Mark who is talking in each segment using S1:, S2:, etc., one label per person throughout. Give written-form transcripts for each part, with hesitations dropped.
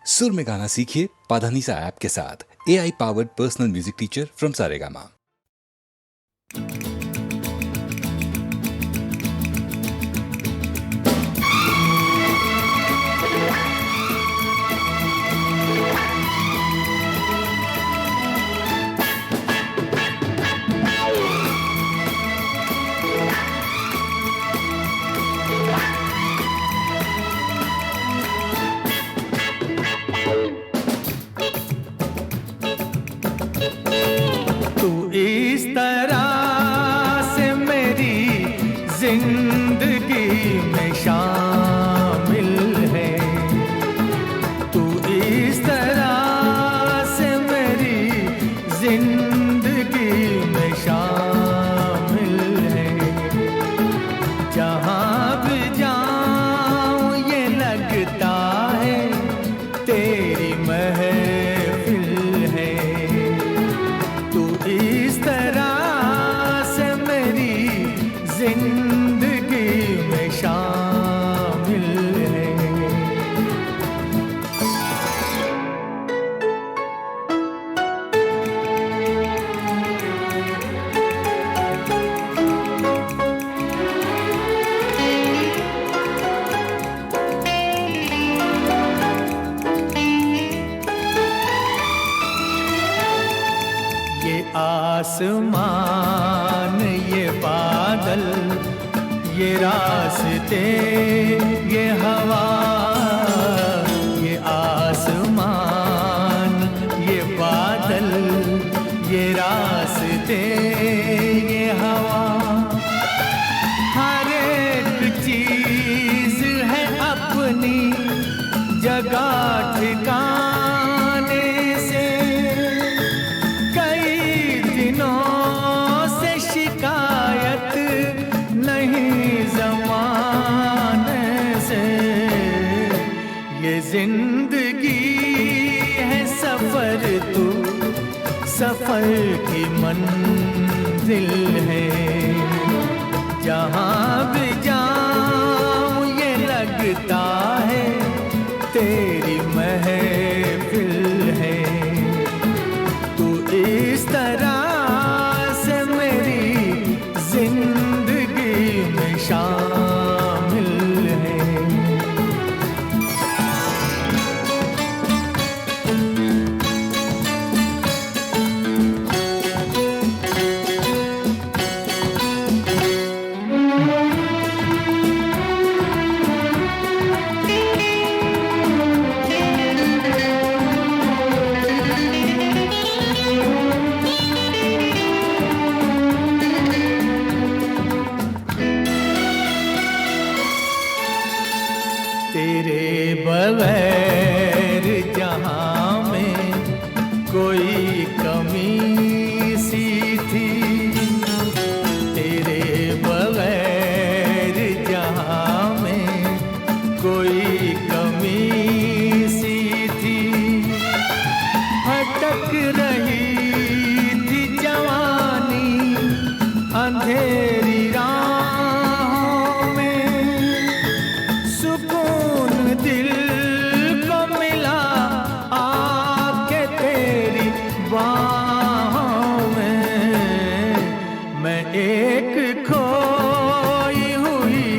S1: सुर में गाना सीखिए पाधानीसा ऐप के साथ। AI powered personal music teacher from Saregama.
S2: इस तरह से मेरी जिंदगी में शामिल है, तू इस तरह से मेरी जिंदगी में शामिल है। जहाँ भी जाऊँ ये लगता है तेरी महफिल है। इस तरह से मेरी जिंदगी में शामिल है। ये आसमान, ये बादल, ये रास्ते, ये हवा। ये आसमान, ये बादल, ये रास्ते, ये हवा। हर एक चीज है अपनी जगह ठिकाने से। शिकायत नहीं ज़माने से। ये जिंदगी है सफ़र, तू सफ़र की मंजिल है। जहाँ भी जाऊँ ये लगता है तेरी महफिल है। तू इस तरह जिंदगी में शामिल है। तेरे बगैर जहाँ में कोई कमी सी थी। तेरे बगैर जहाँ में कोई कमी सी थी। भटक रही थी जवानी अंधेरी राहों में। सुकून दिल को मिला आके तेरी बाहों में। मैं एक खोई हुई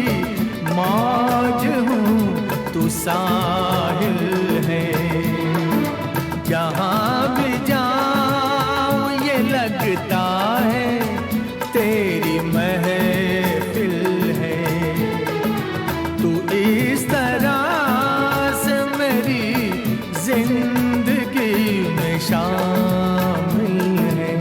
S2: मौज हूँ, तू साहिल है। जहाँ भी जाऊँ ये लगता है तेरी महफिल है। तू इस तरह से मेरी जिंदगी में शामिल है।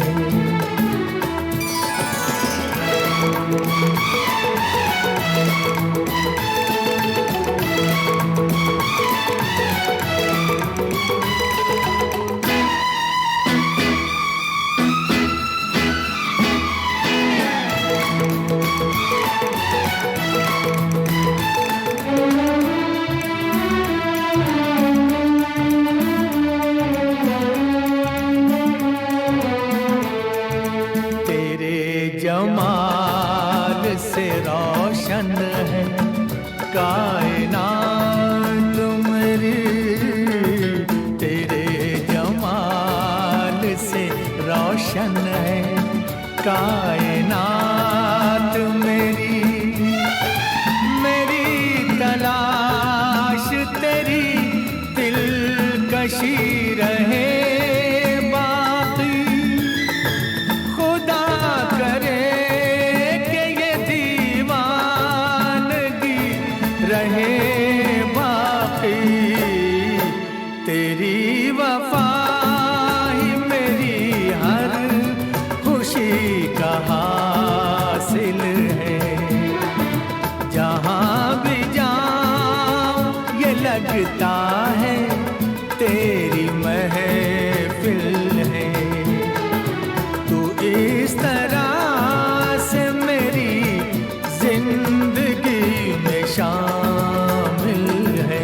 S2: कशी रहे बाकी, खुदा करे कि ये दीवानगी रहे बाकी। तेरी वफा ही मेरी हर खुशी का हासिल है। जहाँ भी जाऊं ये लगता है तेरी महफिल है। तू इस तरह से मेरी जिंदगी में शामिल है।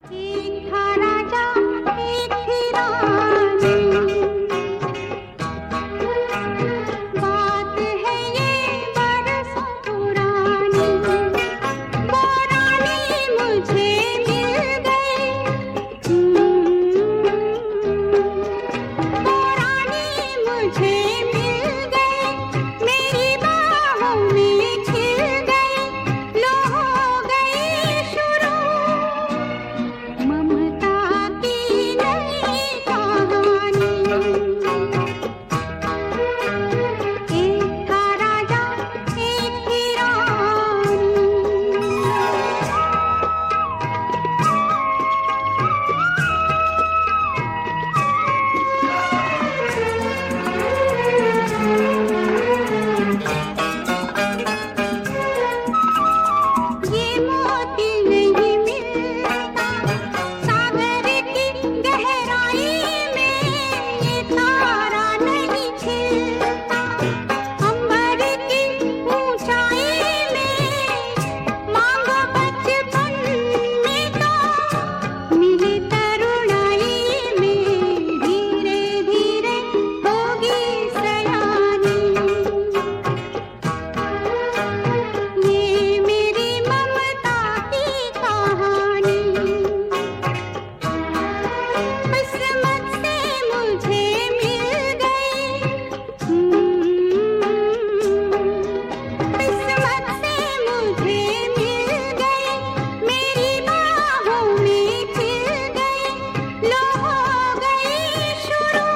S3: एक था राजा एक थी रानी, बात है ये बरसों पुरानी। वो रानी मुझे मिल गई, वो रानी मुझे मिल गई, मेरी बाहों में खिल गई। लो हो गई शुरू ममता की नई कहानी। एक था राजा एक थी रानी। ये मोती नहीं मिलता सागर की गहराई में, ये तारा नहीं खिलता अंबर की ऊंचाई में। मांगो बचपन में तो मिली तरुणाई में, धीरे धीरे होगी सयानी। ये मेरी ममता की कहानी, किस्मत से मुझे मिल गई, किस्मत से मुझे मिल गई, मेरी बाहों में खिल गई। लो हो गई शुरू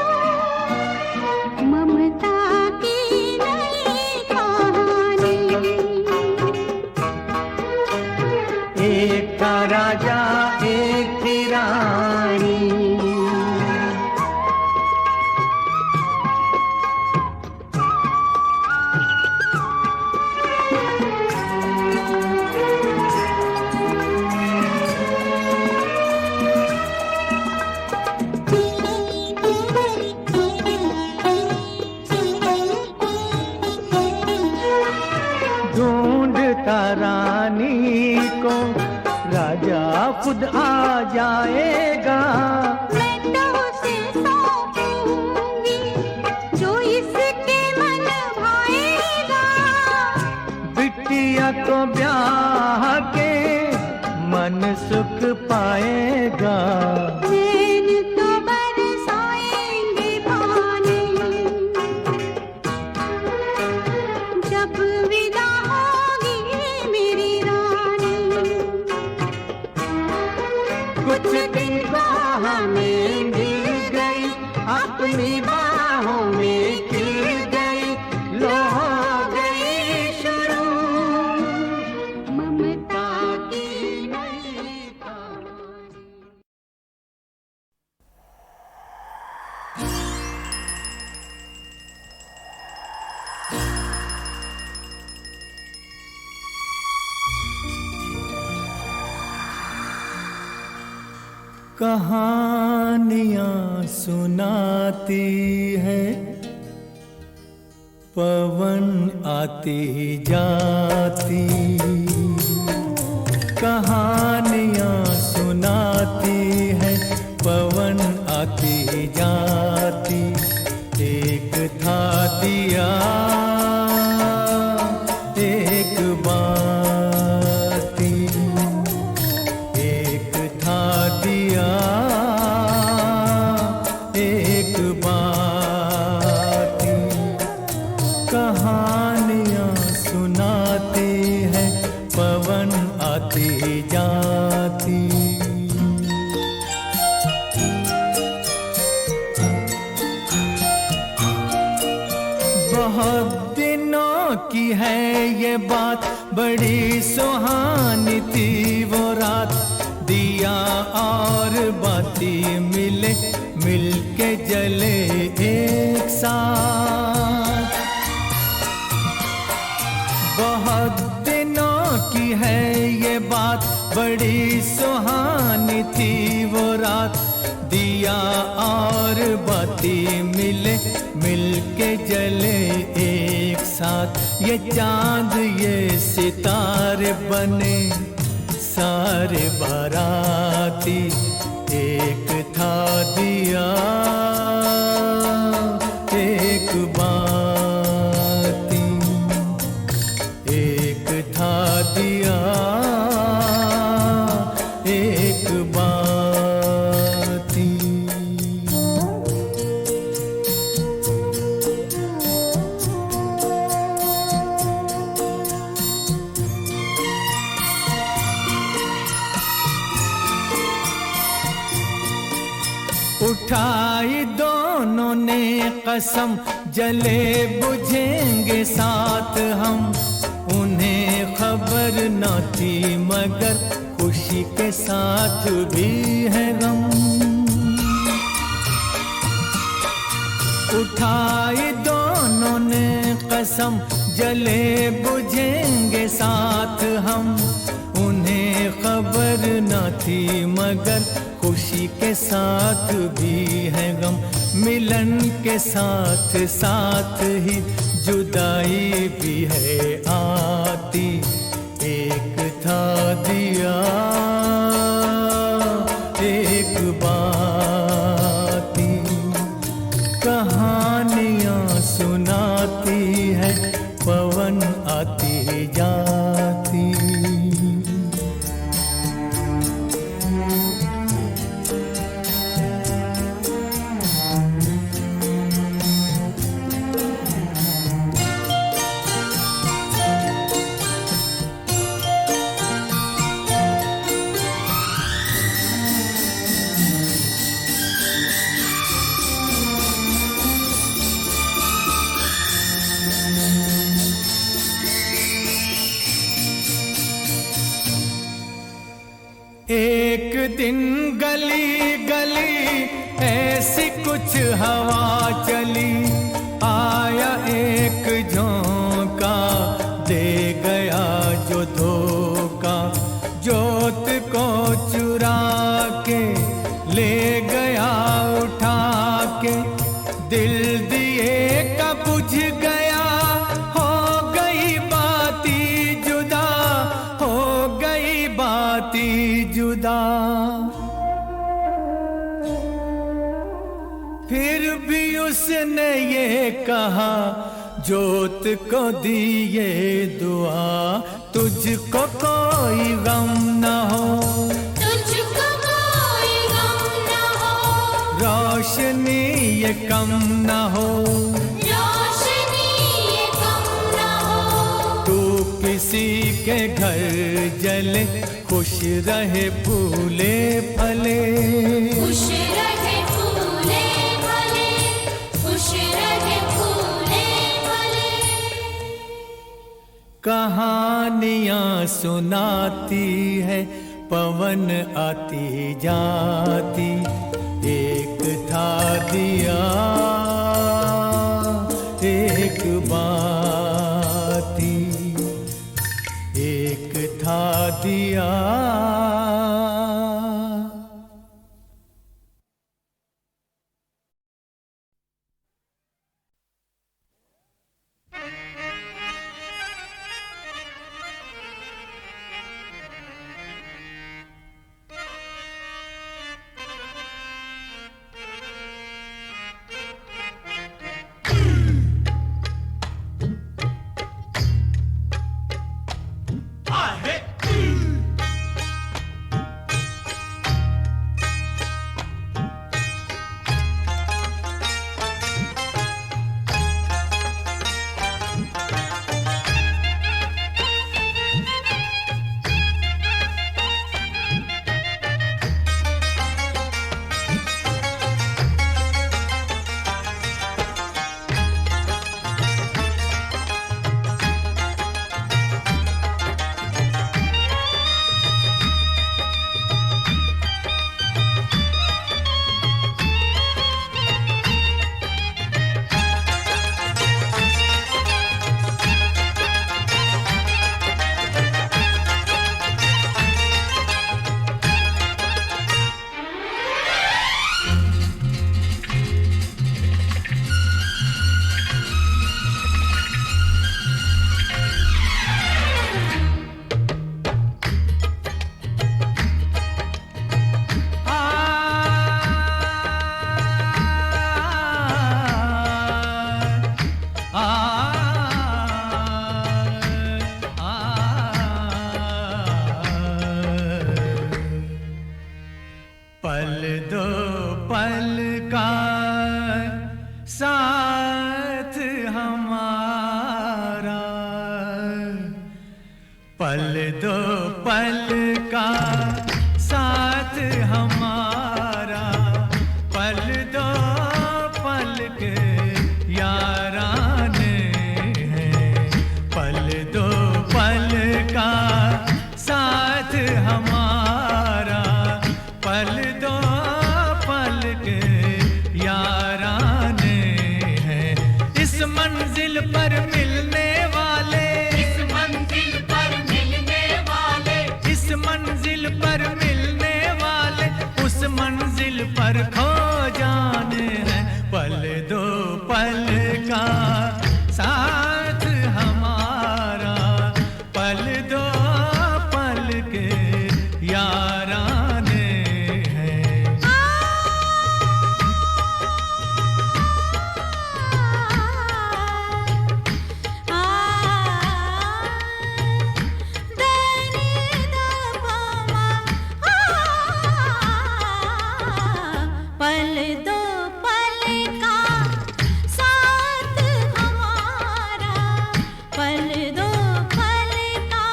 S3: ममता की नई कहानी।
S2: एक था राजा एक थी रानी। ढूंढता रानी को राजा खुद आ जाएगा।
S3: मैं तो उसे सौंपूंगी जो इसके मन भाएगा।
S2: बिटिया को ब्याह के मन सुख पाएगा।
S3: नैन तो बरसाएंगे पानी, जब विदा होगी मेरी रानी।
S2: कुछ दिन बाह में मिल गई, अपनी बाहों में खिल गई। लो हो गई शुरू
S3: ममता की
S2: नई कहानी। कहाँ
S4: कहानियां सुनाती है, पवन आती जाती। कहानियां सुनाती है, पवन आती जाती। एक था दिया एक बाती, एक था दिया एक बाती। कहानियां सुनाती है, पवन आती जाती। बहुत दिनों की है ये बात, बड़ी सुहानी थी वो रात। दिया और बाती मिले, मिलके जले एक साथ। बहुत दिनों की है ये बात, बड़ी सुहानी थी वो रात। दिया और बाती मिले, मिलके जले एक साथ। ये चांद ये सितारे बने सारे बाराती। एक था दिया एक बाती, एक था दिया एक बाती। उठाई दोनों ने कसम, जले बुझेंगे साथ हम। उन्हें खबर न थी मगर खुशी के साथ भी है गम। उठाई दोनों ने कसम, जले बुझेंगे साथ हम। उन्हें खबर न थी मगर खुशी के साथ भी है गम। मिलन के साथ साथ ही जुदाई भी है आती। एक था दिया एक बाती। कहानियां सुनाती है, पवन आती जाती। एक दिन गली गली ऐसी कुछ हवा चली। आया एक झोंका, दे गया जो धोखा। जोत को चुरा के ले गया उठा के। दिल दिए का बुझ गया, हो गई बाती जुदा, हो गई बाती जुदा। फिर भी उसने ये कहा, जोत को दिए दुआ, तुझको कोई गम न हो,
S3: तुझको कोई गम न हो।
S4: रोशनी ये कम न हो,
S3: रोशनी ये कम न हो।
S4: तू किसी के घर जले, खुश रहे फूले फले।
S3: खुश रहे फूले फले, खुश रहे फूले फले।
S4: कहानियां सुनाती है, पवन आती जाती। एक था दिया एक बाती, एक था दिया साथ हमारा, पल दो पल का साथ हमारा, पल दो पल के याराने हैं, पल दो पल का साथ हमारा, पल दो पल के याराने हैं। इस मंजिल पर मिलने वाले, इस मंजिल पर मिलने वाले, इस मंजिल पर मिलने वाले, उस मंजिल पर खो जाने हैं। पल दो पल का साथ हमारा, पल दो पल के याराने हैं।
S3: पल दो पल का साथ हमारा, पल दो पल का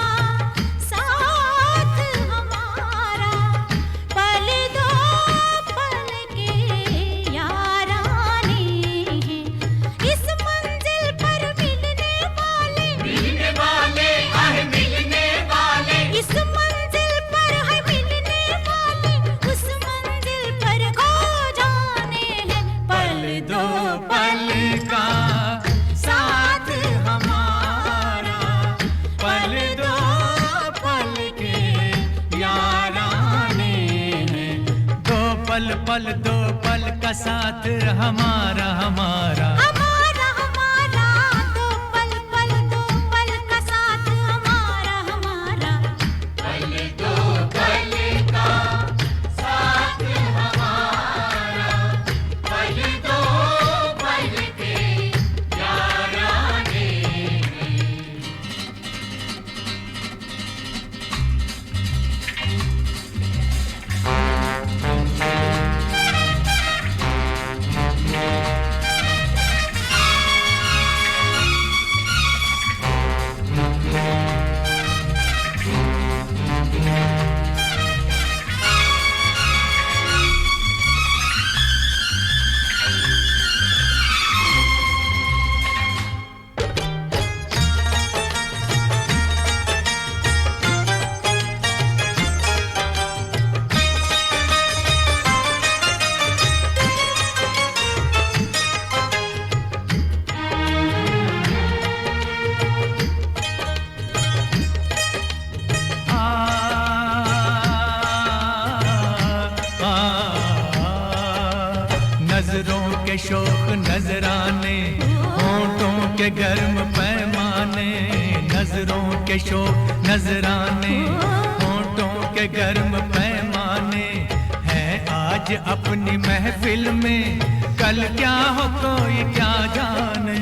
S3: साथ हमारा, पल दो पल के याराने हैं। इस मंजिल पर मिलने वाले, मिलने वाले, मिलने वाले, इस मंजिल पर है मिलने वाले, उस मंजिल पर खो जाने हैं। पल दो
S4: पल का साथ हमारा, पल दो पल के याराने हैं। दो पल पल दो पल का साथ हमारा, हमारा
S3: हमारा हमारा, दो पल का साथ हमारा, हमारा, पल दो पल का साथ हमारा, पल दो पल के याराने हैं।
S4: नजरों के शौक नजराने, होंठों के गर्म पैमाने, नजरों के शौक नजराने, होंठों के गर्म पैमाने हैं आज अपनी महफिल में, कल क्या हो कोई क्या जाने।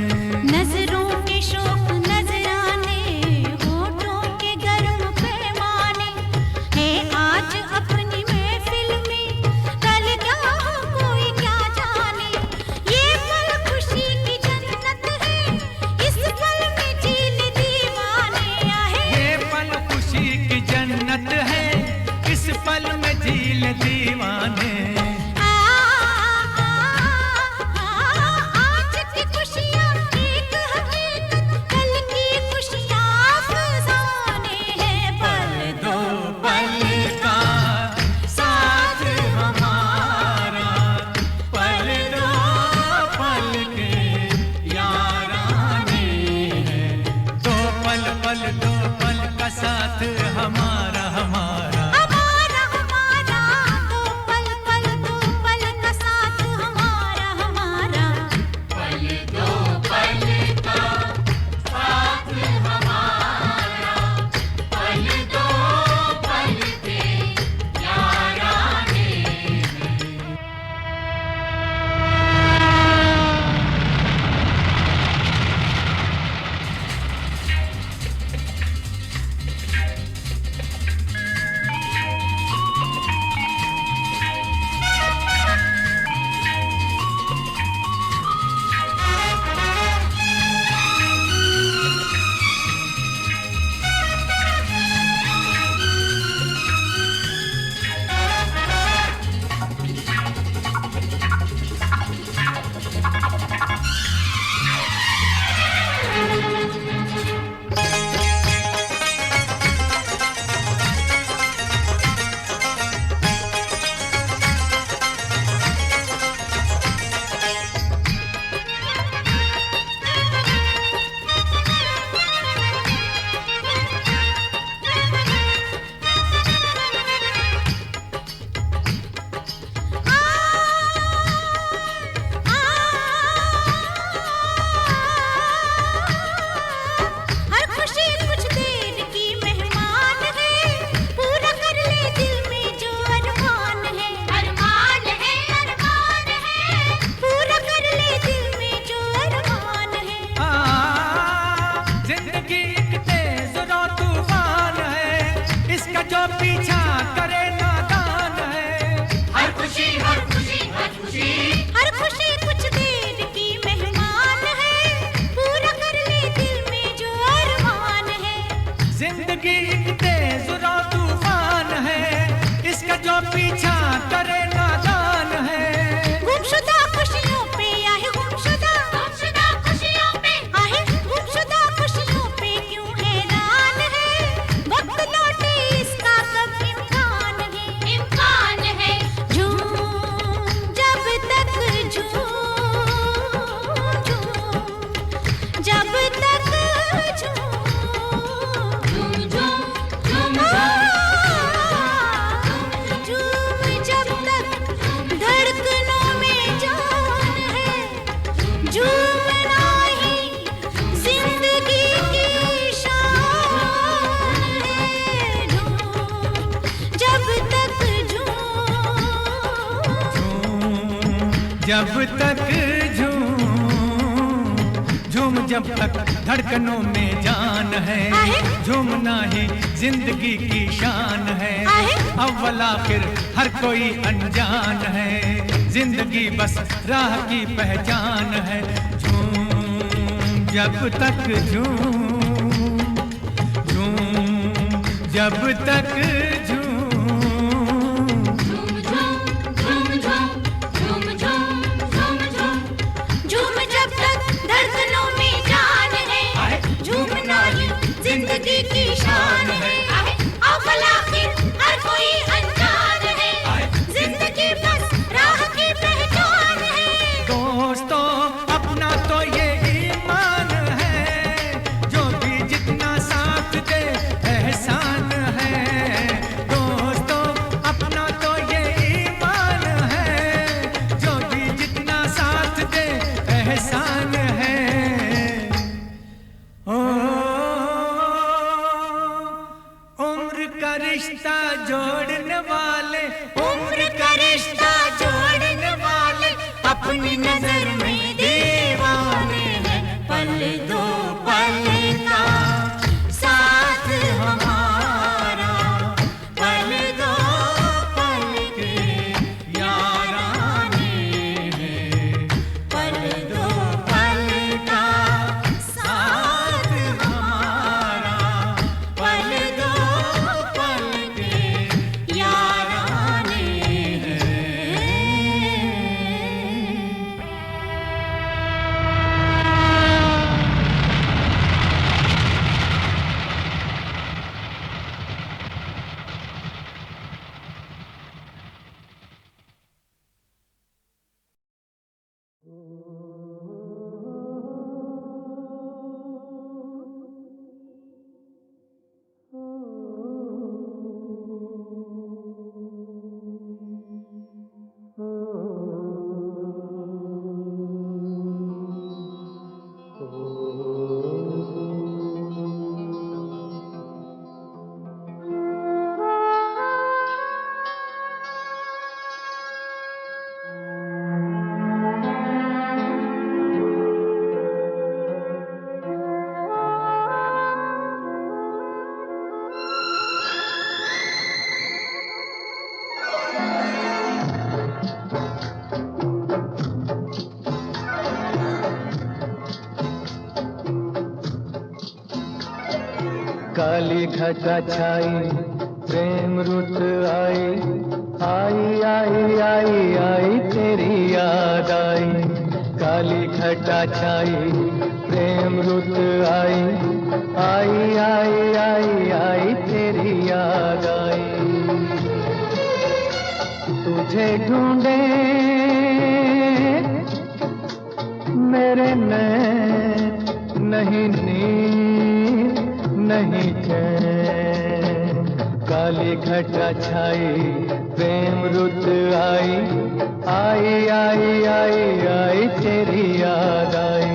S3: नजरों के शौक नजराने, होठों के गर्म पैमाने हैं आज अपनी महफिल में, कल क्या हो कोई क्या जाने। ये पल खुशी की जन्नत है, इस पल में झील दीवाने आहे।
S4: ये पल खुशी की जन्नत है, इस पल में झील दीवाने।
S3: आज की खुशियाँ
S4: जब तक झूम जब तक धड़कनों में जान है, झूमना ही जिंदगी की शान है। अव्वल आखिर हर कोई अनजान है, जिंदगी बस राह की पहचान है। झूम जब तक जब तक
S3: जिंदगी की शान है। अव्वल आखिर हर कोई अनजान है, जिंदगी बस राह की पहचान है।
S4: दोस्तों अपना तो ये ईमान है, जो भी जितना साथ दे एहसान है। दोस्तों अपना तो ये ईमान है, जो भी जितना साथ दे एहसान है। रिश्ता जोड़ने वाले,
S3: उम्र का रिश्ता जोड़ने वाले अपनी नजर में दीवाने हैं। पल दो पल का साथ हमारा, पल दो पल के याराने हैं। पल दो पल का साथ हमारा, पल दो
S2: काली घटा छाई प्रेम रुत आई, आई आई आई आई तेरी याद आई। काली घटा छाई प्रेम रुत आई, आई आई आई आई तेरी याद आई। तुझे ढूंढे मेरे नैन, नहीं नींद नहीं चैन। काली घटा छाई प्रेम रुत आई, आई आई आई आई तेरी याद आई।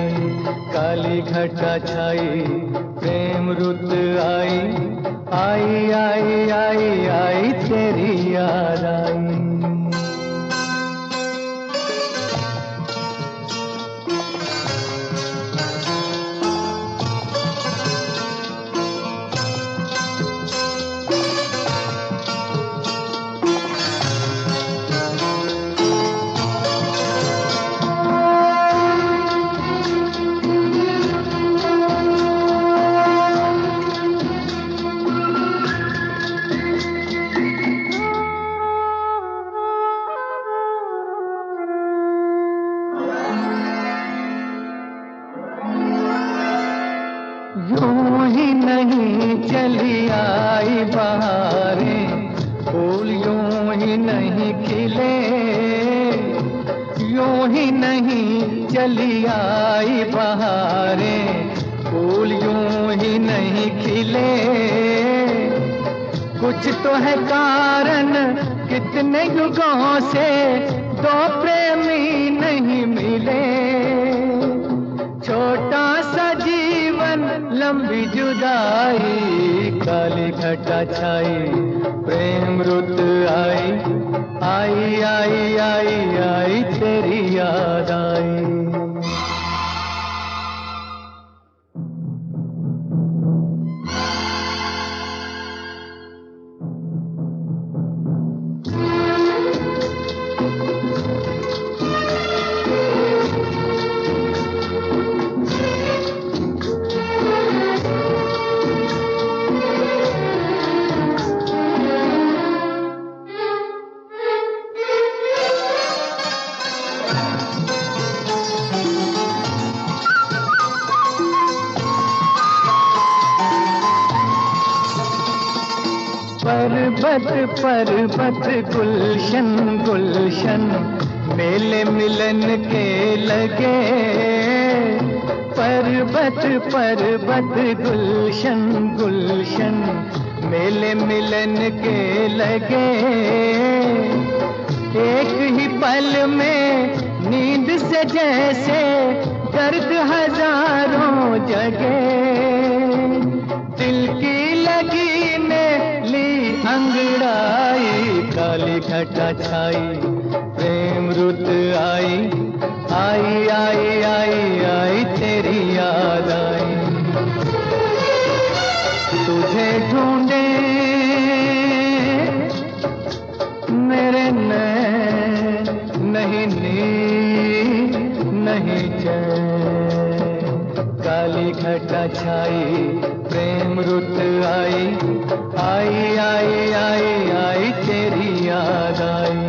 S2: काली घटा छाई प्रेम रुत आई, आई आई आई आई तेरी याद आई। यूं ही नहीं चली आई बहारें, फूल यूं ही नहीं खिले। यूं ही नहीं चली आई बहारें, फूल यूं ही नहीं खिले। कुछ तो है कारण, कितने युगों से दो प्रेमी नहीं मिले। छोटा सा जीवन लंबी जुदाई, काली घटा छाई प्रेम रुत आई, आई आई आई आई तेरी याद आई। पर्वत पर्वत गुलशन गुलशन मेले मिलन के लगे। पर्वत पर्वत गुलशन गुलशन मेले मिलन के लगे। एक ही पल में नींद से जैसे दर्द हजारों जगे। दिल की लगी ने ली अंगड़ाई, काली घटा छाई प्रेम रुत आई। आई आई आई आई तेरी याद आई। तुझे ढूंढे मेरे नैन, नहीं नींद नहीं चैन। काली घटा छाई प्रेम रुत आई। आई आई आई आई तेरी याद आई।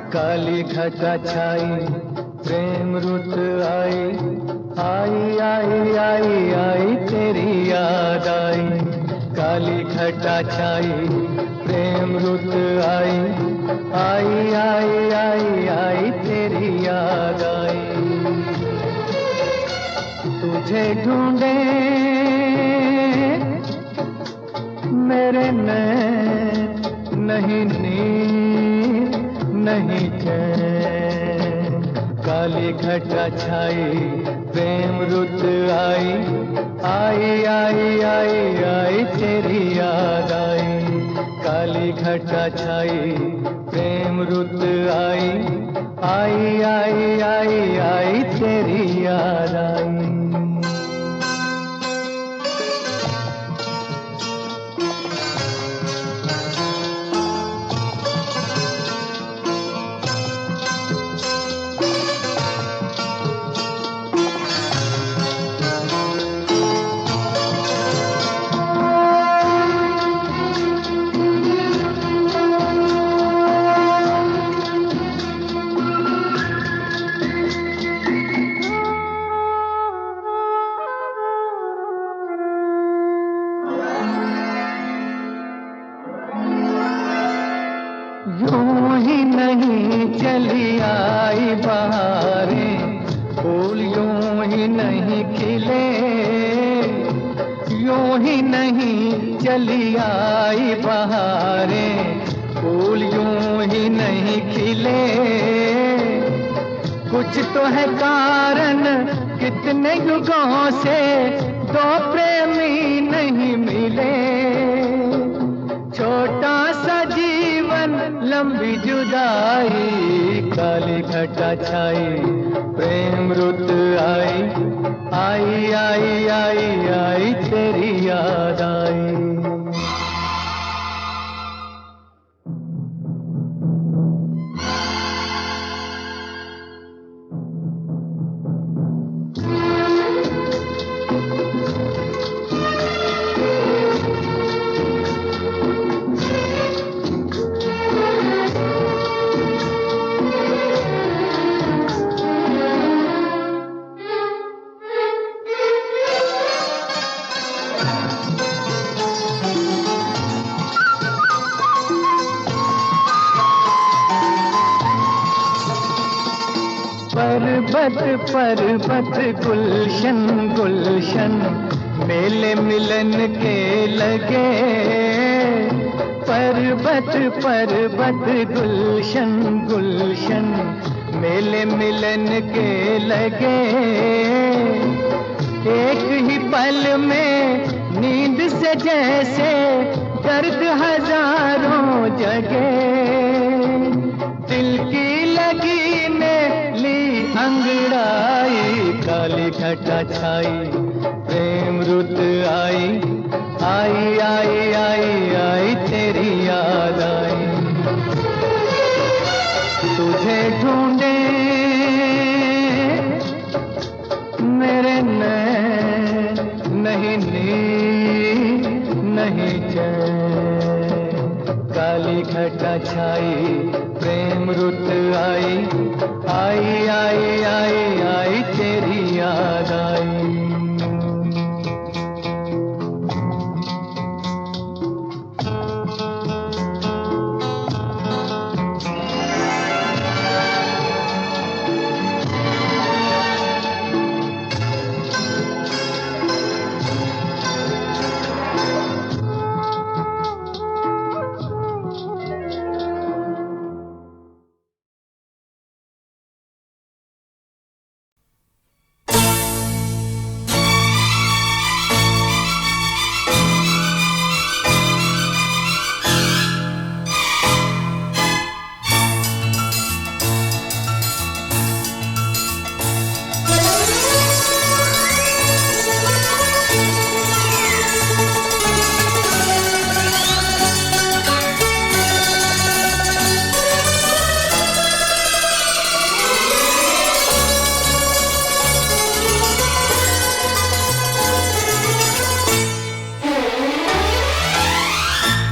S2: काली घटा छाई प्रेम रुत आई। आई आई आई आई तेरी याद आई। काली घटा छाई प्रेम रुत आई। आई आई आई आई तेरी याद आई। तुझे ढूंढे मेरे नैन, नहीं नींद नहीं चैन। काली घटा छाई प्रेम रुत आई। आई आई आई आई तेरी याद आई। काली घटा छाई प्रेम रुत आई। आई आई आई आई तेरी याद आई। यूं ही नहीं चली आई बहारें, फूल यूं ही नहीं खिले। यूं ही नहीं चली आई बहारें, फूल यूं ही नहीं खिले। कुछ तो है कारण, कितने युगों से दो प्रेमी नहीं मिले। छोटा सा जीवन लंबी जुदाई, काली घटा छाई, प्रेम रुत आई, आई आई आई आई तेरी याद आई। पर्वत पर्वत गुलशन गुलशन मेले मिलन के लगे, पर्वत पर्वत गुलशन गुलशन मेले मिलन के लगे। एक ही पल में नींद से जैसे दर्द हजारों जगे, दिल की लगी ने ली अंगड़ाई, काली घटा छाई, प्रेम रुत आई, आई आई आई आई तेरी याद आई। तुझे ढूंढे मेरे नैन, नहीं नींद नहीं चैन, काली घटा छाई, प्रेम रुत आई, आई आई आई आई तेरी याद आई।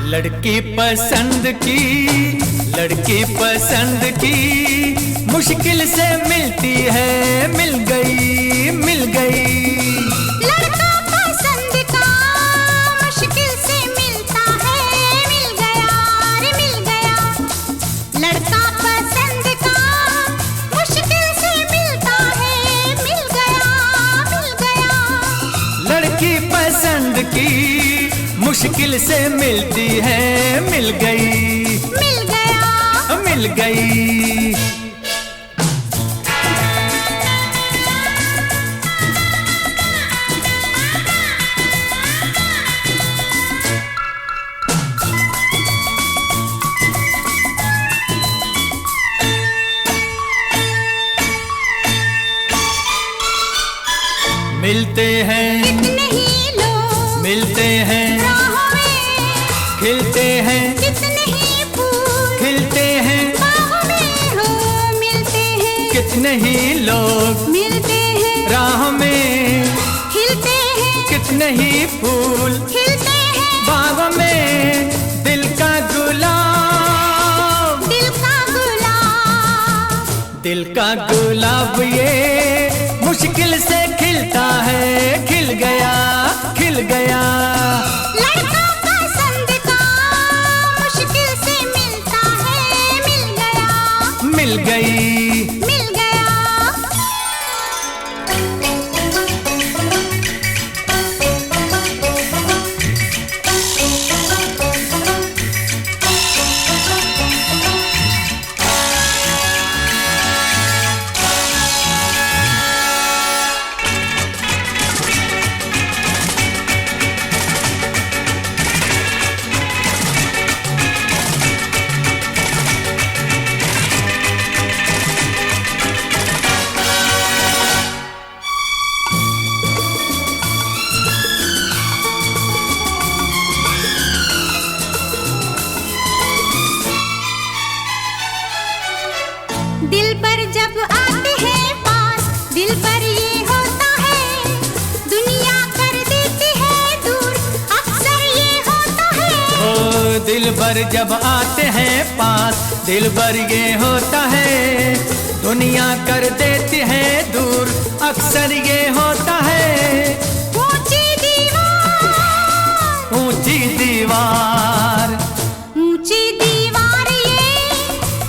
S4: लड़की पसंद की, लड़की पसंद की मुश्किल से मिलती है, मिल गई मिल गई।
S3: लड़का पसंद का मुश्किल से मिलता है, मिल गया रे मिल गया। लड़का पसंद का मुश्किल से मिलता है, मिल गया मिल गया।
S4: लड़की पसंद की मुश्किल से मिलती है, मिल गई
S3: मिल गया
S4: मिल गई। मिलते हैं
S3: कितने ही लोग,
S4: मिलते हैं
S3: राहों में
S4: खिलते हैं,
S3: कितने ही फूल
S4: खिलते हैं
S3: बाहों में हो, मिलते हैं
S4: कितने ही लोग,
S3: मिलते हैं
S4: राह में
S3: खिलते हैं
S4: कितने ही फूल,
S3: खिलते हैं
S4: बाग में दिल का गुलाब,
S3: दिल का गुलाब।
S4: दिल का गुलाब ये मुश्किल से खिलता है, खिल गया खिल गया।
S3: लड़का पसंद का मुश्किल से मिलता है, मिल गया
S4: मिल गई
S3: मिल गया। दिल पर जब आते हैं पास, दिल पर ये होता है, दुनिया कर देती है दूर, अक्सर ये होता है।
S4: ओ दिल भर जब आते हैं पास, दिल भर ये होता है, दुनिया कर देती है दूर, अक्सर ये होता है।
S3: ऊंची दीवार,
S4: ऊंची दीवार,
S3: ऊंची दीवार ये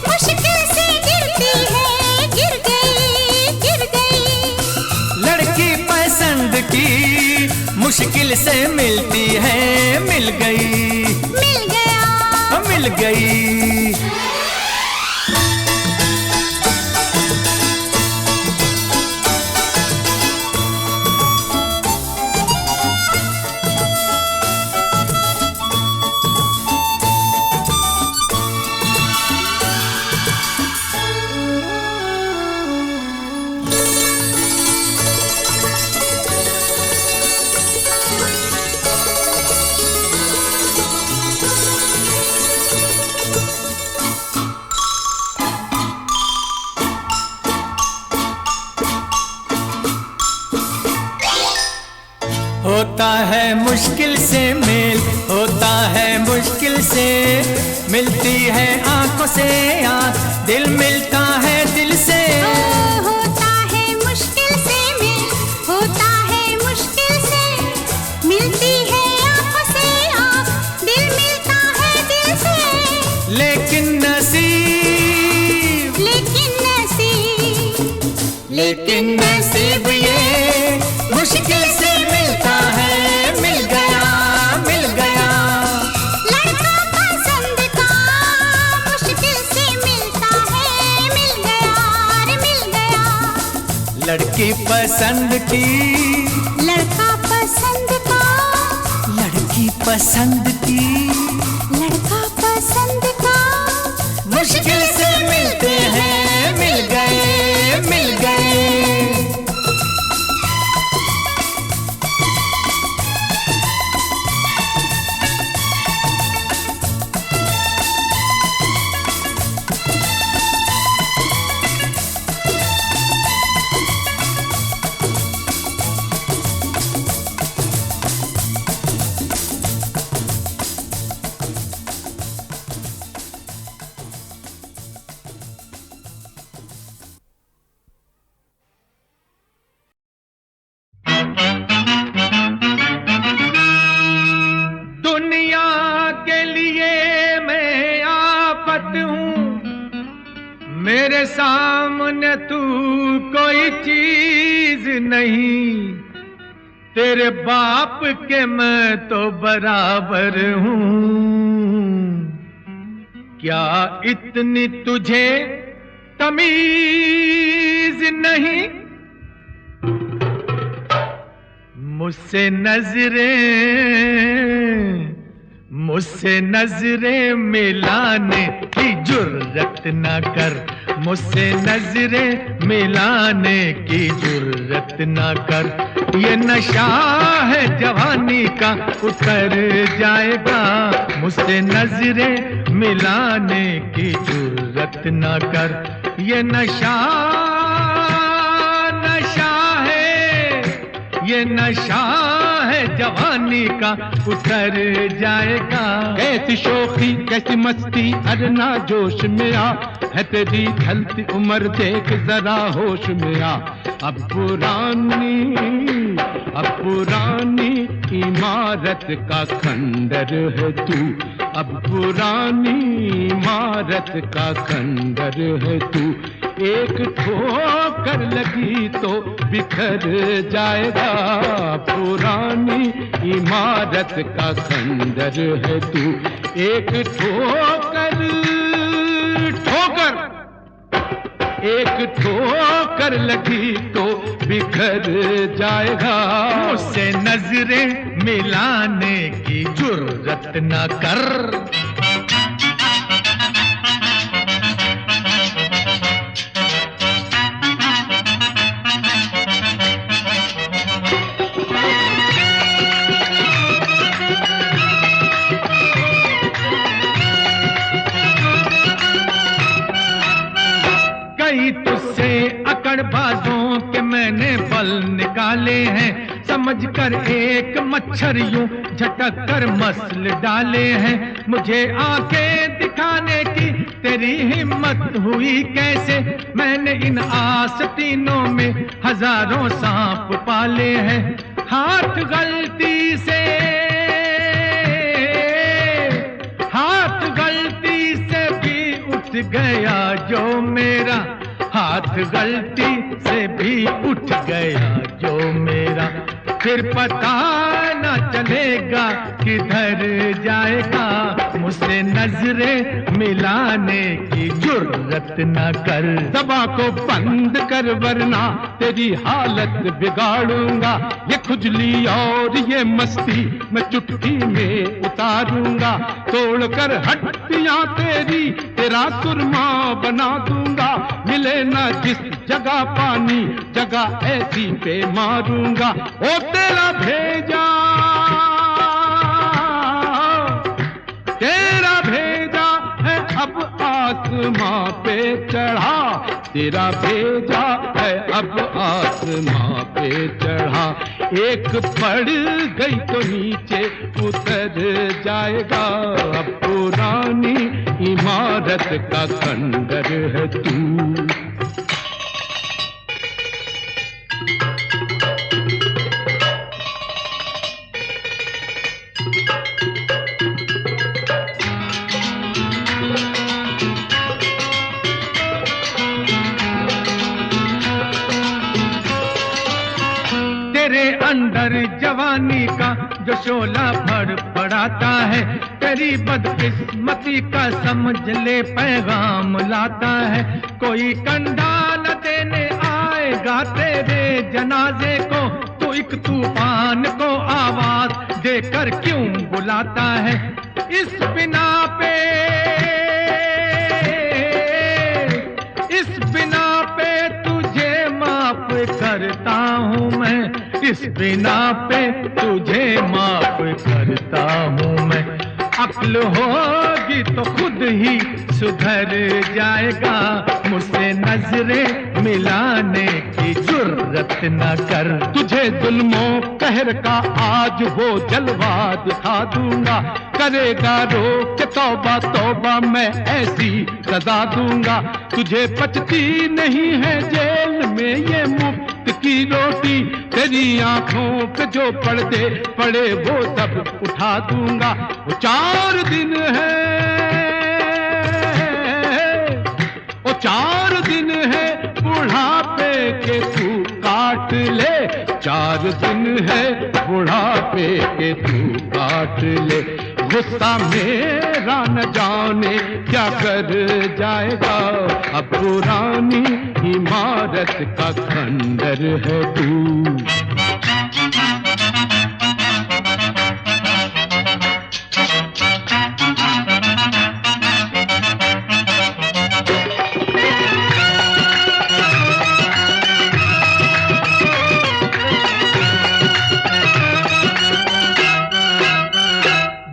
S3: मुश्किल से गिरती है, गिर गई, गिर गई।
S4: लड़की पसंद की मुश्किल से मिलती है, मिल गई,
S3: मिल गया,
S4: मिल गई। होता है मुश्किल से मेल, होता है मुश्किल से, मिलती है आंखों से आंख, दिल मिलता है दिल से।
S3: होता है मुश्किल से मेल, होता है मुश्किल से, मिलती है आंखों से आंख, दिल मिलता है दिल से।
S4: लेकिन नसीब,
S3: लेकिन नसीब,
S4: लेकिन नसीब ये मुश्किल से मिलता है, मिल गया, मिल गया।
S3: लड़का पसंद का मुश्किल से मिलता है, मिल गया रे मिल गया।
S4: लड़की पसंद की,
S3: लड़का पसंद का,
S4: लड़की पसंद की,
S3: लड़का पसंद का,
S4: मुश्किल से मिलते हैं, मिल गए, मिल गए।
S2: दुनिया के लिए मैं आफत हूँ, मेरे सामने तू कोई चीज नहीं, तेरे बाप के मैं तो बराबर हूँ। क्या इतनी तुझे तमीज नहीं, मुझसे नजरें मिलाने की जुर्रत न कर, मुझसे नजरें मिलाने की जुर्रत न कर। ये नशा है जवानी का उतर जाएगा, मुझसे नजरें मिलाने की जुर्रत न कर। ये नशा है, ये नशा है जवानी का उतर जाएगा।
S5: कैसी शोखी कैसी मस्ती अरना जोश में आ, है तेरी ढलती उम्र देख जरा होश में आ। अब पुरानी इमारत का खंडर है तू, अब पुरानी इमारत का खंडर है तू। एक ठोकर लगी तो बिखर जाएगा, पुरानी इमारत का खंडर है तू। एक ठोकर लगी तो बिखर जाएगा।
S2: मुझसे नजरें मिलाने की जुर्रत न कर।
S5: गई तुझसे अकड़बाजों के मैंने बल निकाले हैं, समझ कर एक मच्छर यूं झटक कर मसल डाले हैं। मुझे आंखें दिखाने की तेरी हिम्मत हुई कैसे, मैंने इन आस्तीनों में हजारों सांप पाले हैं। हाथ गलती से भी उठ गया जो मेरा, हाथ गलती से भी उठ गया जो मेरा, फिर पता न चलेगा किधर जाएगा। मुझसे नजरें मिलाने की जुर्रत न कर, ज़बां को बंद कर वरना तेरी हालत बिगाड़ूंगा। ये खुजली और ये मस्ती मैं चुटकी में उतारूंगा, तोड़कर हड्डियां तेरी तेरा सुरमा बना दूंगा। मिले ना जिस जगह पानी जगह ऐसी पे मारूंगा। ओ तेरा भेजा है अब आसमां पे चढ़ा, तेरा भेजा है अब आसमां पे चढ़ा। एक पड़ गई तो नीचे उतर जाएगा, अब पुरानी इमारत का खंडर है तू। तेरे अंदर जवानी का जो शोला फड़फड़ाता है, तेरी बदकिस्मती का समझ ले पैगाम लाता है। कोई कंधा न देने आएगा तेरे जनाजे को, तो एक तूफान को आवाज देकर क्यों बुलाता है। इस बिना पे तुझे माफ करता हूँ मैं, इस बिना पे तुझे माफ करता हूँ मैं। अक्ल होगी तो खुद ही सुधर जाएगा, मुझसे नजरें मिलाने की जुर्रत न कर। तुझे जुल्मों कहर का आज वो जलवा दिखा दूंगा, करेगा रोक तौबा तौबा मैं ऐसी सजा दूंगा। तुझे पचती नहीं है जेल में ये मुफ्त की रोटी, तेरी आंखों पे जो पर्दे पड़े वो सब उठा दूंगा। वो 4 दिन है, वो 4 दिन है बुढ़ापे के तू काट ले, 4 दिन है बुढ़ापे के तू काट ले। गुस्सा मेरा न जाने क्या कर जाएगा, अब पुरानी इमारत का खंडर है तू।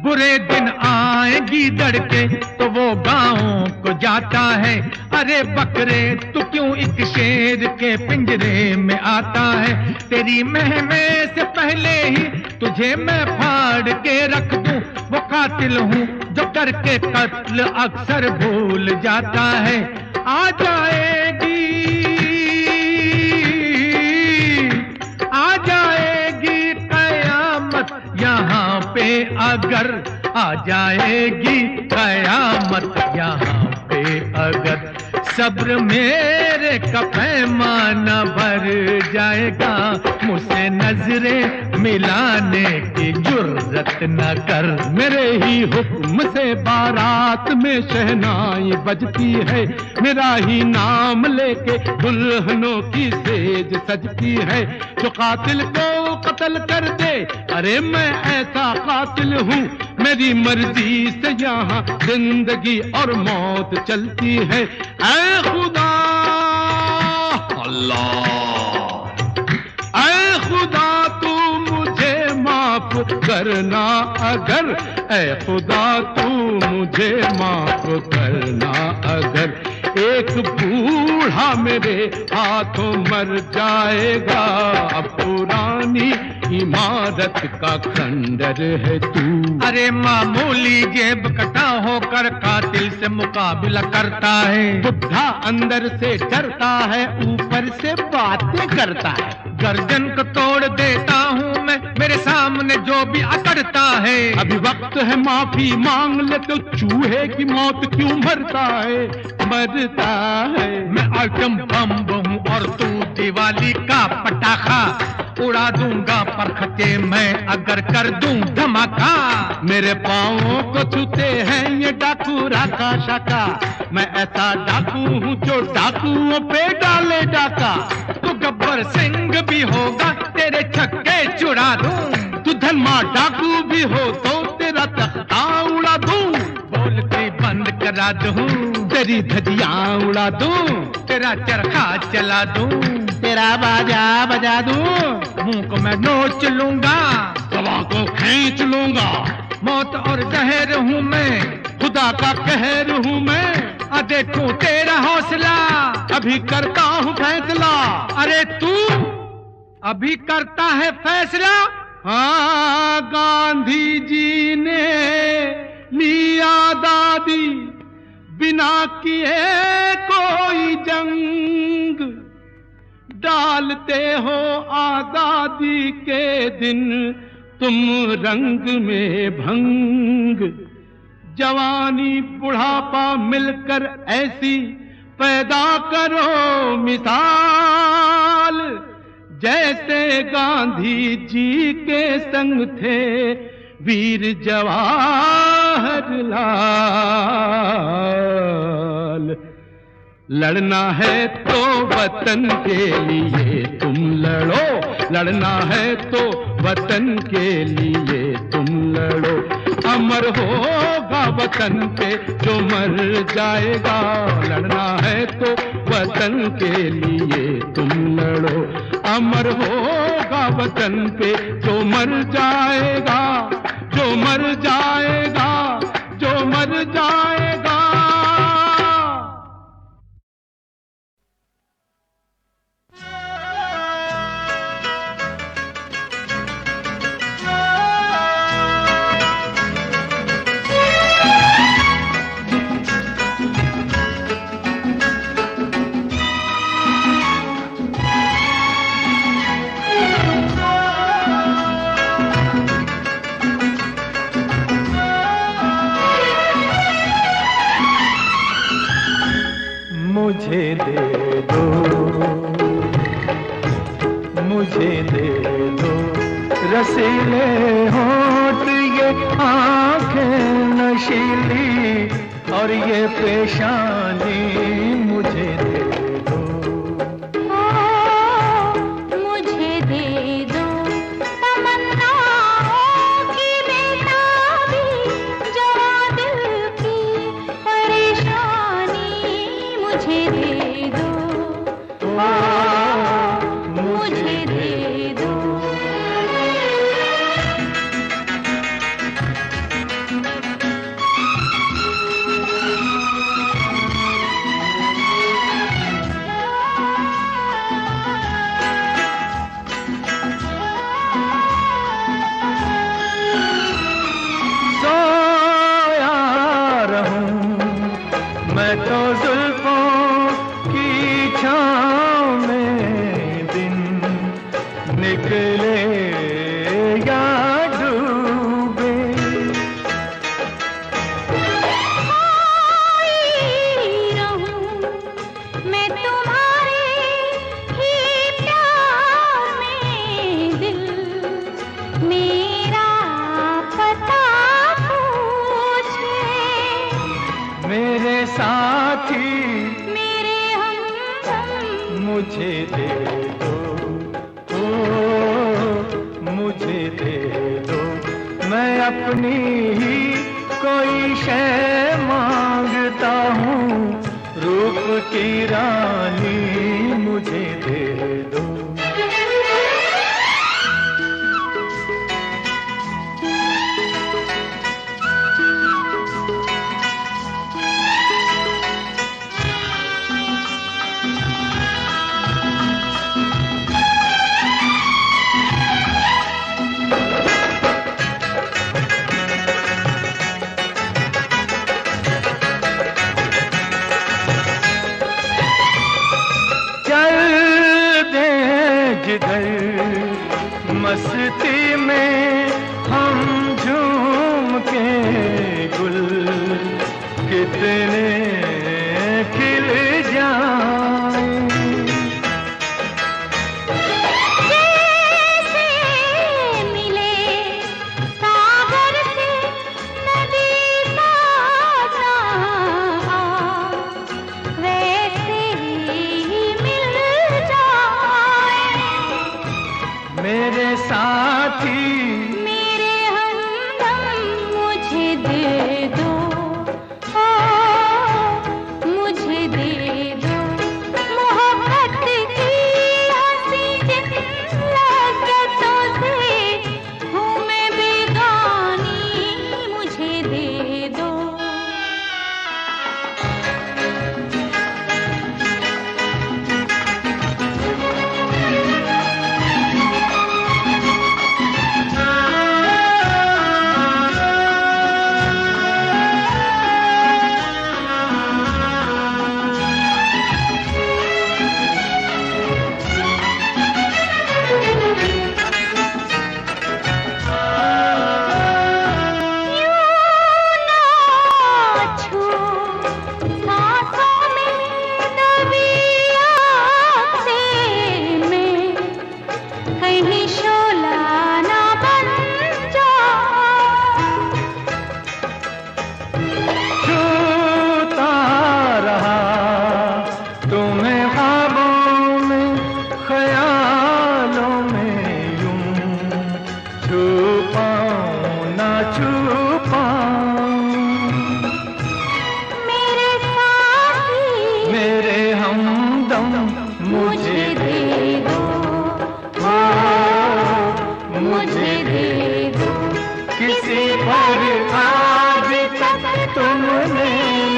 S5: बुरे दिन आएगी दड़के तो वो गाँवों को जाता है। अरे बकरे तू क्यों एक शेर के पिंजरे में आता है। तेरी महमे से पहले ही तुझे मैं फाड़ के रख दूं, वो कातिल हूँ जो करके कत्ल अक्सर भूल जाता है। आ जाएगी कयामत यहाँ पे अगर, आ जाएगी कयामत यहाँ पे अगर। सब्र मेरे का पैमाना भर जाएगा, मुझसे नजरें मिलाने की जुर्रत न कर। मेरे ही हुक्म से बारात में शहनाई बजती है, मेरा ही नाम लेके दुल्हनों की सेज सजती है। जो कातिल को कत्ल कर दे, अरे मैं ऐसा कातिल हूँ, मेरी मर्जी से यहाँ जिंदगी और मौत चलती है। ऐ खुदा अल्लाह, ऐ खुदा तू मुझे माफ करना अगर, ऐ खुदा तू मुझे माफ करना अगर। एक बूढ़ा मेरे हाथों मर जाएगा। अब पुरानी इमारत का खंडर है तू।
S4: अरे मामूली जेब कटा होकर कातिल से मुकाबला करता है।
S5: बुद्धा अंदर से डरता है, ऊपर से बातें करता है।
S4: गर्दन को तोड़ देता हूँ मैं, मेरे सामने जो भी अकड़ता है।
S5: अभी वक्त है माफी मांग ले, तो चूहे की मौत क्यों मरता है, मरता है।
S4: मैं आइटम बम हूँ और तू दिवाली का पटाखा। उड़ा दूंगा पर खचे मैं अगर कर दूं धमाका।
S5: मेरे पाँवों को छूते हैं ये डाकू राका शाका। मैं ऐसा डाकू हूँ जो डाकुओं पे डाले डाका।
S4: तू गब्बर सिंह भी होगा, तेरे छक्के चुरा दूं।
S5: तू धनमा डाकू भी हो तो तेरा तख्ता उड़ा दूं।
S4: बोलती बंद करा दूं,
S5: तेरी धजियां उड़ा दूं।
S4: तेरा चरखा चला दूं,
S5: तेरा बाजा बजा दूं।
S4: मुंह को मैं नोच लूंगा,
S5: हवा को खींच लूंगा।
S4: मौत और जहर हूँ मैं,
S5: खुदा का कहर हूँ मैं।
S4: देखूं तेरा हौसला,
S5: अभी करता हूँ फैसला।
S4: अरे तू अभी करता है फैसला।
S5: हाँ, गांधी जी ने लिया दादी, बिना किए कोई जंग। डालते हो आजादी के दिन तुम रंग में भंग। जवानी बुढ़ापा मिलकर ऐसी पैदा करो मिसाल, जैसे गांधी जी के संग थे वीर जवाहर लाल। लड़ना है तो वतन के लिए तुम लड़ो, लड़ना है तो वतन के लिए तुम लड़ो। अमर होगा वतन पे जो मर जाएगा। लड़ना है तो वतन के लिए तुम लड़ो। अमर होगा वतन पे जो मर जाएगा, जो मर जाएगा, जो मर जाएगा।
S2: मुझे दे दो, मुझे दे दो रसीले होठ, ये आंखें नशीली और ये पेशानी। मुझे दे दो,
S3: मुझे दे दो तमन्नाओं की बेताबी, जवा दिल की परेशानी। मुझे दे दो, मुझे दे दो।
S2: सोया रहूं मैं तो जुल्फों की छाँव में, दिन निकले या डूबे।
S3: खोई रहूं मैं तुम्हारे ही प्यार में, दिल मेरा पता पूछे।
S2: मेरे साथी
S3: मेरे हमदम
S2: मुझे दे दो, मुझे दे दो। मैं अपनी ही कोई शय मांगता हूँ, रूप की रानी। मुझे दे दो,
S5: किधर मस्ती में हम झूम के गुल कितने खिल जाएं।
S3: जैसे मिले सागर से नदी का वैसे ही मिल जाए।
S5: मेरे साथी
S3: मेरे हमदम मुझे दे दो, मुझे दे दो मोहब्बत की हंसी जिन लज़्ज़तों से हूँ मैं बेगानी, मुझे दे दो।
S5: मुझे दे दो, मुझे दे दो, किसी पर आज तक तुमने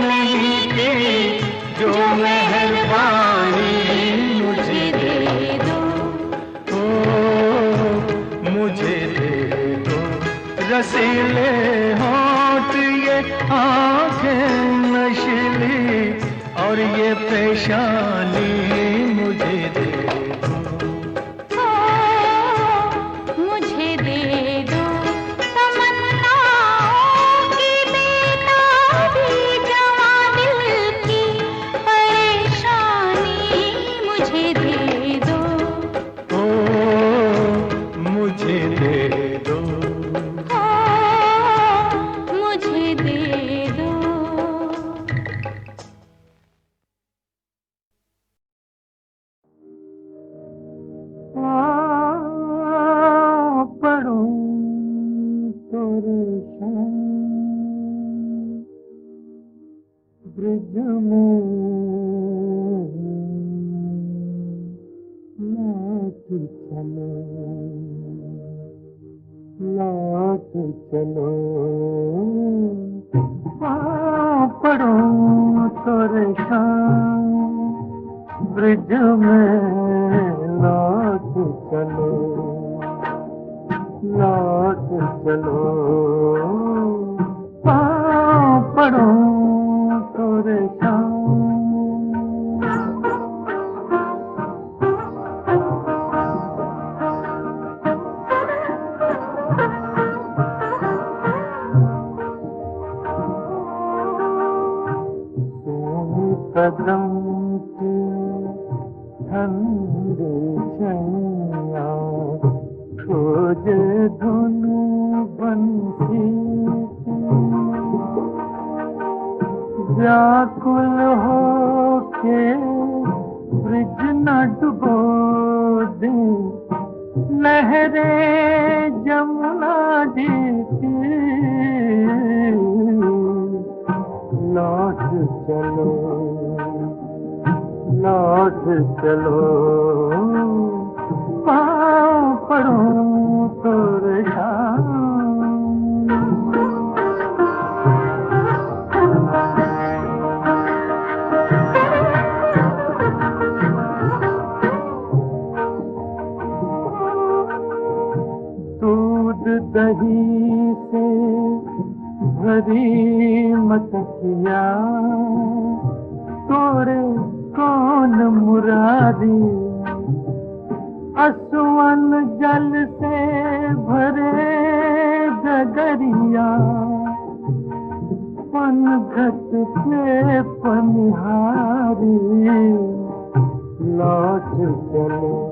S5: नहीं की जो मेहरबानी, मुझे दे दो, मुझे दे दो, रसीले होंठ ये आंखें नशीली और ये पेशानी, मुझे दे दो,
S3: मुझे दे दो, तमन्नाओं की बेताबी जवां दिल की परेशानी, मुझे दे दो,
S5: मुझे दे दो,
S3: मुझे दे दो।
S5: ब्रिज में लौट चलो, लौट चलो, पढ़ो तोरे शाम, ब्रिज में लौट चलो, लौट चलो, पढ़ो तोरे शाम। कदम की ठंडी छैया खोजे धुन बंसी की, व्याकुल हो के ब्रिज न डुबो दे, लहरे जमुना जी की, लौट चलो, लौट चलो, पढ़ो तोरे शाम। दूध दही से भरी मटकिया तोरे कौन मुरारी,
S2: असुवन जल से भरे डगरिया पनघट पे पनिहारी लौट चलो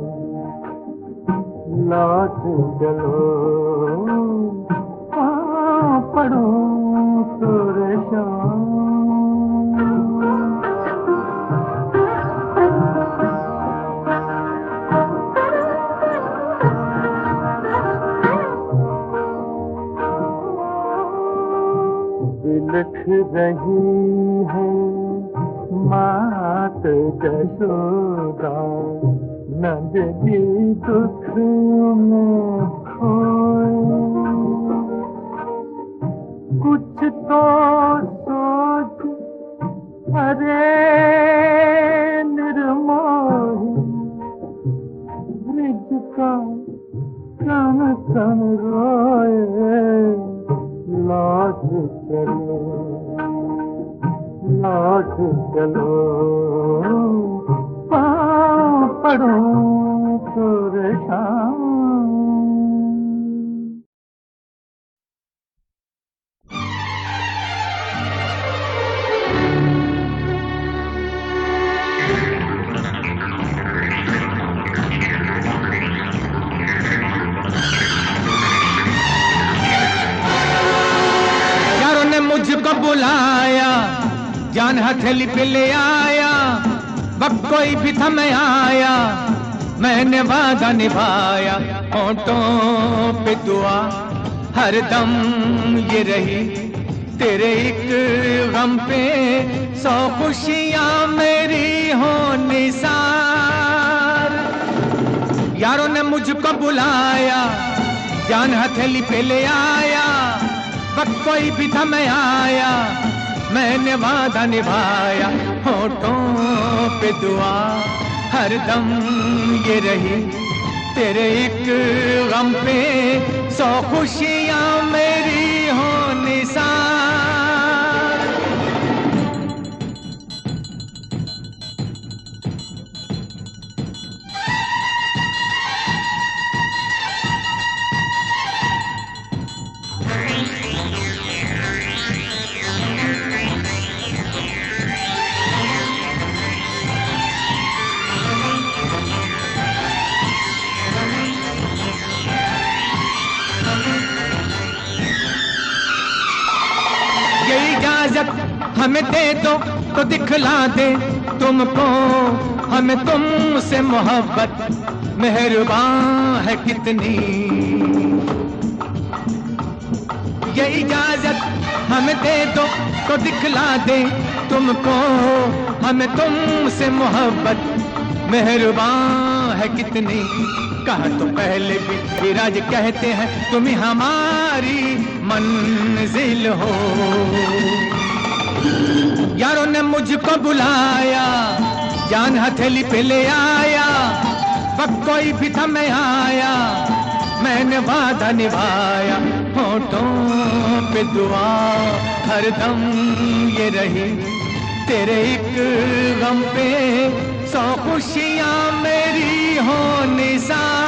S2: पढ़ो तोरे शाम लिख रही है मात जशोदा नंद जी दुख में खोए कुछ तो सोच अरे निर्मोही ब्रिज का कण कण रोए लौट चलो पढ़ो तोरे शाम
S4: यारों ने मुझको बुलाया जान हथेली पे ले आया वक्त कोई भी था मैं आया मैंने वादा निभाया होठों पे दुआ हरदम ये रही तेरे एक गम पे 100 खुशियां मेरी हो निसार यारों ने मुझको बुलाया जान हथेली पे ले आया वक्त कोई भी था मैं आया मैंने वादा निभाया होठों पे दुआ हरदम ये रही तेरे एक गम पे 100 खुशियां मेरी हो निसार हमें दे दो तो दिखला दे तुमको हमें तुमसे मोहब्बत मेहरबान है कितनी ये इजाजत हमें दे दो तो दिखला दे तुमको हमें तुमसे मोहब्बत मेहरबान है कितनी कहा तो पहले भी विराज कहते हैं तुम ही हमारी मंजिल हो यारों ने मुझको बुलाया जान हथेली पे ले आया वक्त कोई भी था मैं आया मैंने वादा निभाया होठों पे दुआ हरदम ये रही तेरे एक गम पे 100 खुशियां मेरी हो निसार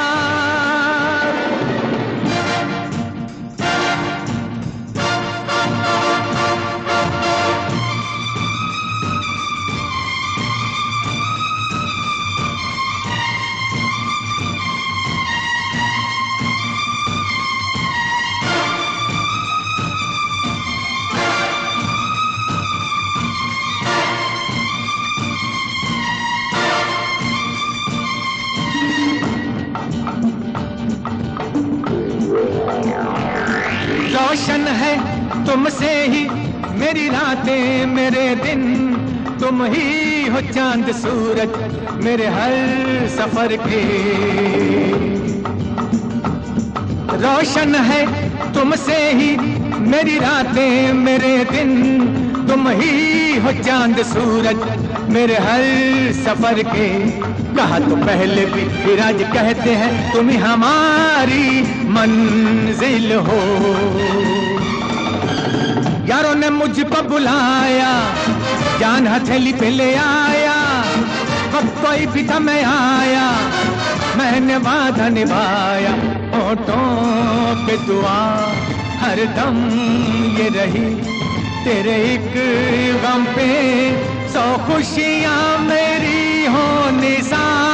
S4: रोशन है तुमसे ही मेरी रातें मेरे दिन तुम ही हो चांद सूरज मेरे हर सफर के रोशन है तुमसे ही मेरी रातें मेरे दिन तुम ही हो चांद सूरज मेरे हर सफर के कहा तो पहले भी विराज कहते हैं तुम ही हमारी मंजिल हो यारों ने मुझको बुलाया जान हथेली पे ले आया वक्त कोई भी था मैं आया
S2: मैंने वादा निभाया, होठों पे दुआ हरदम ये रही, तेरे एक गम पे 100 खुशियां मेरी हो निसार।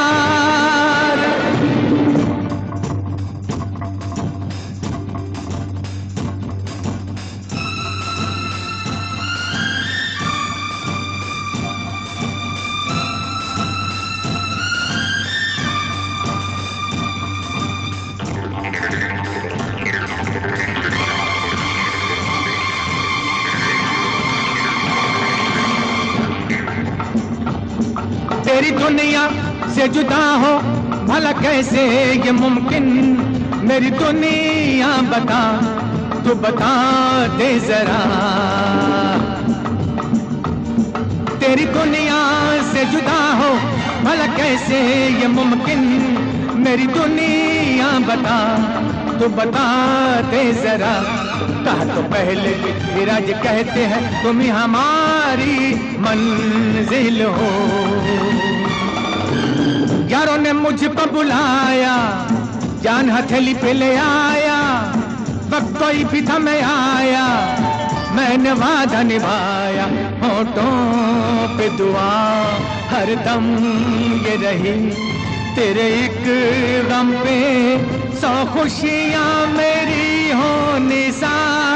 S2: तेरी दुनिया से जुदा हो भला कैसे ये मुमकिन, मेरी दुनिया बता, तू बता दे जरा। तेरी दुनिया से जुदा हो भला कैसे ये मुमकिन, मेरी दुनिया बता, तू बता दे जरा। कहा तो पहले विराज कहते हैं तुम ही हमारी मंजिल हो। यारों ने मुझ पर बुलाया, जान हथेली पे ले आया, वक्त कोई भी था मैं आया, मैंने वादा निभाया, होठों पे दुआ हरदम ये रही, तेरे एक गम पे 100 खुशियां मेरी हो निसार।